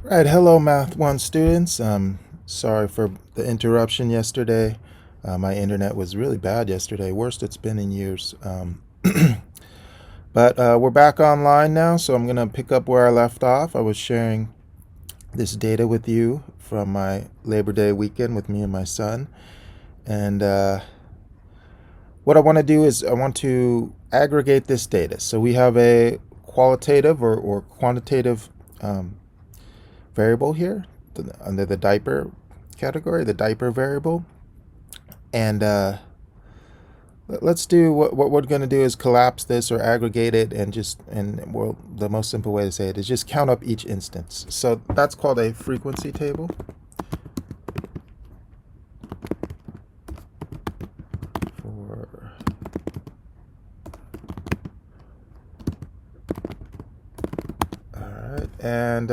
Right, hello Math 1 students. Sorry for the interruption yesterday. My internet was really bad yesterday, worst it's been in years. But we're back online now, so I'm going to pick up where I left off. I was sharing this data with you from my Labor Day weekend with me and my son. And what I want to do is I want to aggregate this data. So we have a qualitative or quantitative variable here under the diaper category, the diaper variable. And let's do what we're going to do is collapse this or aggregate it and the most simple way to say it is just count up each instance. So that's called a frequency table. All right, and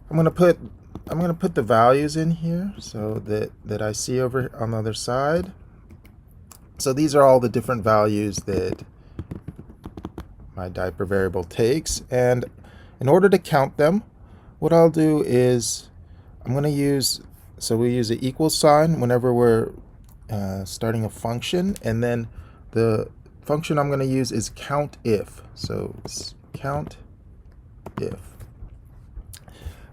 I'm gonna put the values in here so that I see over on the other side. So these are all the different values that my diaper variable takes, and in order to count them, what I'll do is I'm going to use, so we use an equal sign whenever we're starting a function, and then the function I'm going to use is count if. So it's count if.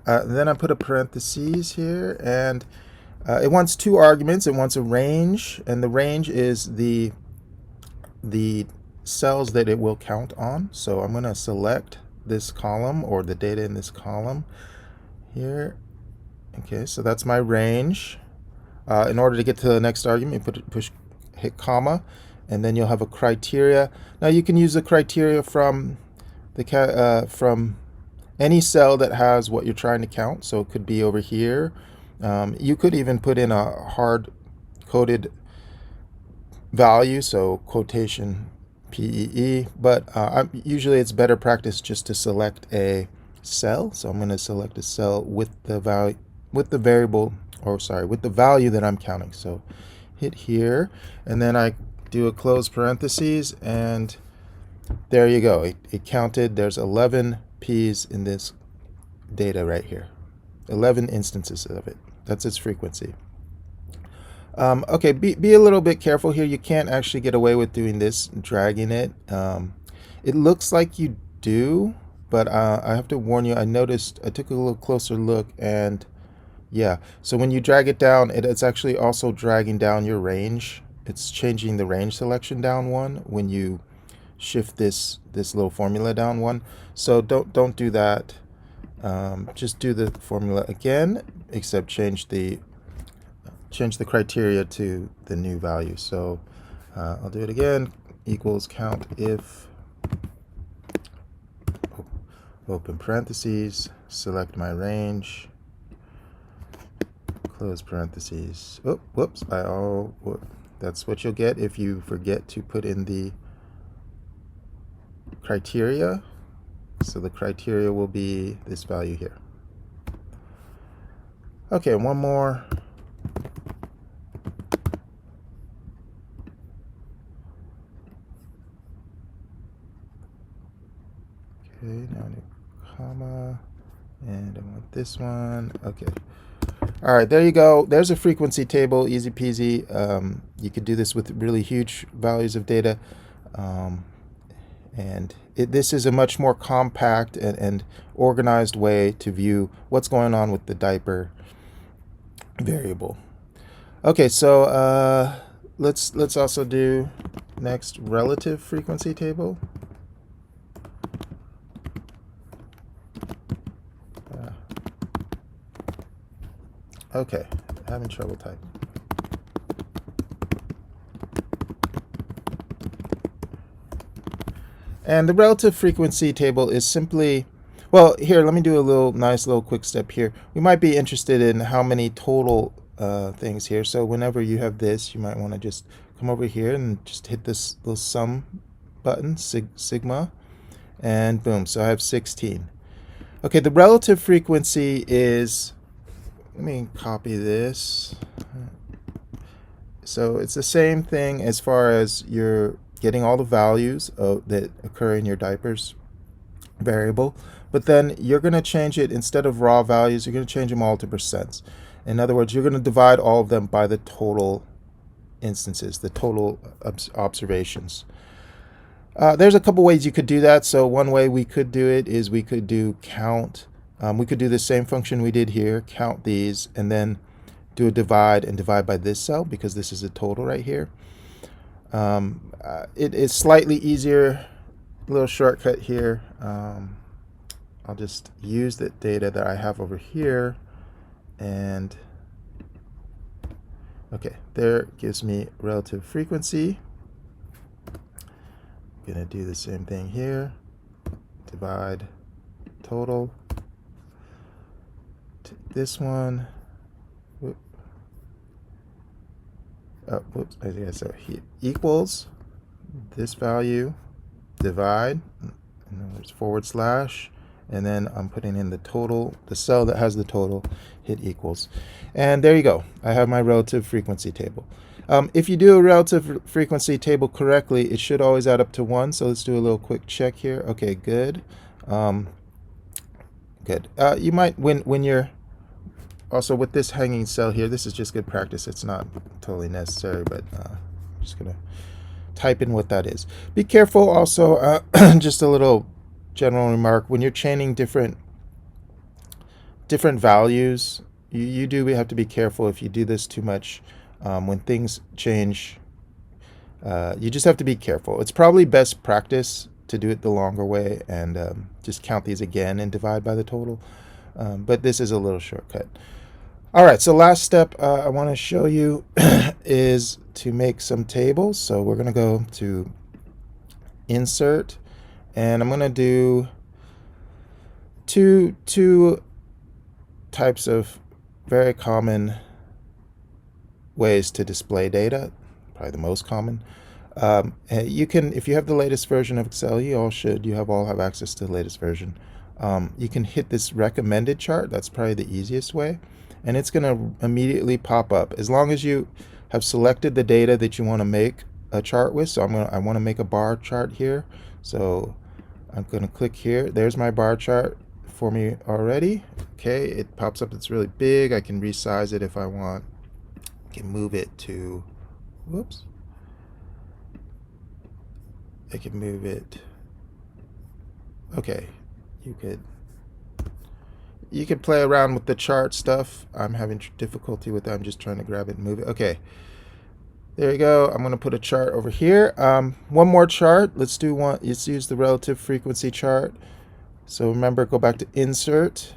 Then I put a parentheses here, and it wants two arguments. It wants a range, and the range is the cells that it will count on. So I'm going to select this column or the data in this column here. Okay, so that's my range. In order to get to the next argument, you hit comma, and then you'll have a criteria. Now you can use the criteria from from any cell that has what you're trying to count. So it could be over here. You could even put in a hard-coded value, so quotation PEE, but usually it's better practice just to select a cell. So I'm going to select a cell with the value, with the value that I'm counting. So hit here, and then I do a close parentheses, and there you go. It counted. There's 11 P's in this data right here. 11 instances of it. That's its frequency. Okay, be a little bit careful here. You can't actually get away with doing this, dragging it. It looks like you do, but I have to warn you, I took a little closer look, and yeah, so when you drag it down, it's actually also dragging down your range. It's changing the range selection down one when you shift this little formula down one. So don't do that. Just do the formula again, except change the criteria to the new value. So I'll do it again. Equals count if, open parentheses, select my range, close parentheses. Oh, whoops! That's what you'll get if you forget to put in the criteria. So the criteria will be this value here. Okay, one more. Okay, now I need comma, and I want this one. Okay. All right, there you go. There's a frequency table, easy peasy. You could do this with really huge values of data. This is a much more compact and organized way to view what's going on with the diaper variable. Okay, so let's also do next relative frequency table. Okay, having trouble typing. And the relative frequency table is simply, well, here, let me do a nice little quick step here. We might be interested in how many total things here. So whenever you have this, you might want to just come over here and just hit this little sum button, sigma, and boom. So I have 16. Okay, the relative frequency is, let me copy this. So it's the same thing as far as you're getting all the values that occur in your diapers variable. but then you're going to change it, instead of raw values, you're going to change them all to percents. In other words, you're going to divide all of them by the total instances, the total observations. There's a couple ways you could do that. So one way we could do it is we could do count. We could do the same function we did here, count these, and then do a divide and divide by this cell, because this is a total right here. It is slightly easier, a little shortcut here. I'll just use the data that I have over here, and okay, there gives me relative frequency. I'm going to do the same thing here, divide total. This one, whoops, so he equals this value, divide, and then there's forward slash, and then I'm putting in the total, the cell that has the total, hit equals. And there you go. I have my relative frequency table. If you do a relative frequency table correctly, it should always add up to 1. So let's do a little quick check here. Okay, good. Good. You might, when you're also with this hanging cell here, this is just good practice. It's not totally necessary, but I'm just going to type in what that is. Be careful also, just a little general remark, when you're chaining different values, we have to be careful if you do this too much. When things change, you just have to be careful. It's probably best practice to do it the longer way and just count these again and divide by the total. But this is a little shortcut. All right, so last step I want to show you is to make some tables. So we're going to go to Insert, and I'm going to do two types of very common ways to display data, probably the most common. You can, if you have the latest version of Excel, you all have access to the latest version. You can hit this recommended chart. That's probably the easiest way, and it's going to immediately pop up as long as you have selected the data that you want to make a chart with. So I want to make a bar chart here, so I'm going to click here. There's my bar chart for me already. Okay, it pops up. It's really big. I can resize it if I want. I can move it to, whoops, I can move it. Okay, you could play around with the chart stuff. I'm having difficulty with that. I'm just trying to grab it and move it. Okay, there you go. I'm going to put a chart over here. One more chart. Let's do one. Let's use the relative frequency chart. So remember, go back to Insert.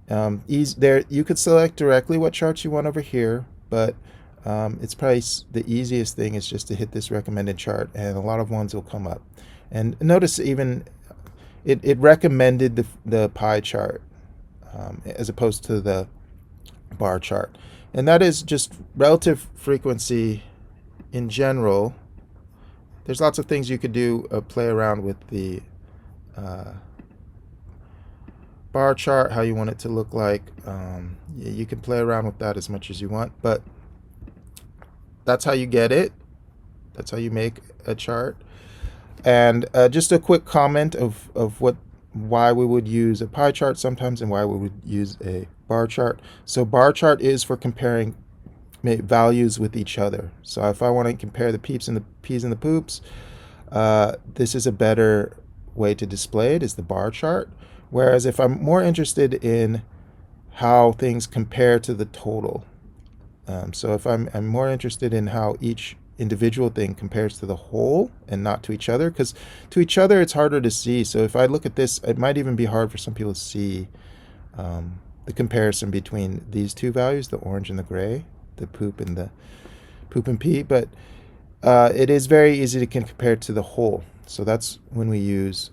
There, you could select directly what charts you want over here, but it's probably the easiest thing is just to hit this recommended chart, and a lot of ones will come up. And notice even it recommended the pie chart as opposed to the bar chart. And that is just relative frequency in general. There's lots of things you could do, play around with the bar chart, how you want it to look like. You can play around with that as much as you want, but that's how you get it. That's how you make a chart. And just a quick comment of why we would use a pie chart sometimes and why we would use a bar chart. So bar chart is for comparing values with each other. So if I want to compare the peeps and the peas and the poops, this is a better way to display it, is the bar chart. Whereas if I'm more interested in how things compare to the total, so if I'm more interested in how each individual thing compares to the whole and not to each other, because to each other it's harder to see. So if I look at this, it might even be hard for some people to see the comparison between these two values, the orange and the gray, the poop and pea, but it is very easy to compare to the whole. So that's when we use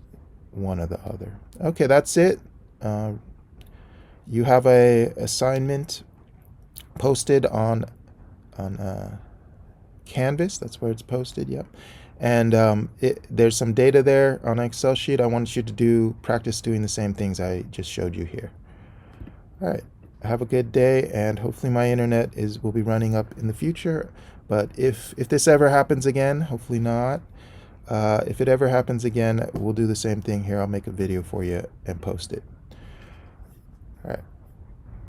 one or the other. Okay, that's it. You have a assignment posted on Canvas. That's where it's posted. Yep. And there's some data there on an Excel sheet. I want you to practice doing the same things I just showed you here. All right. Have a good day, and hopefully my internet will be running up in the future. But if this ever happens again, hopefully not, If it ever happens again, we'll do the same thing here. I'll make a video for you and post it. All right.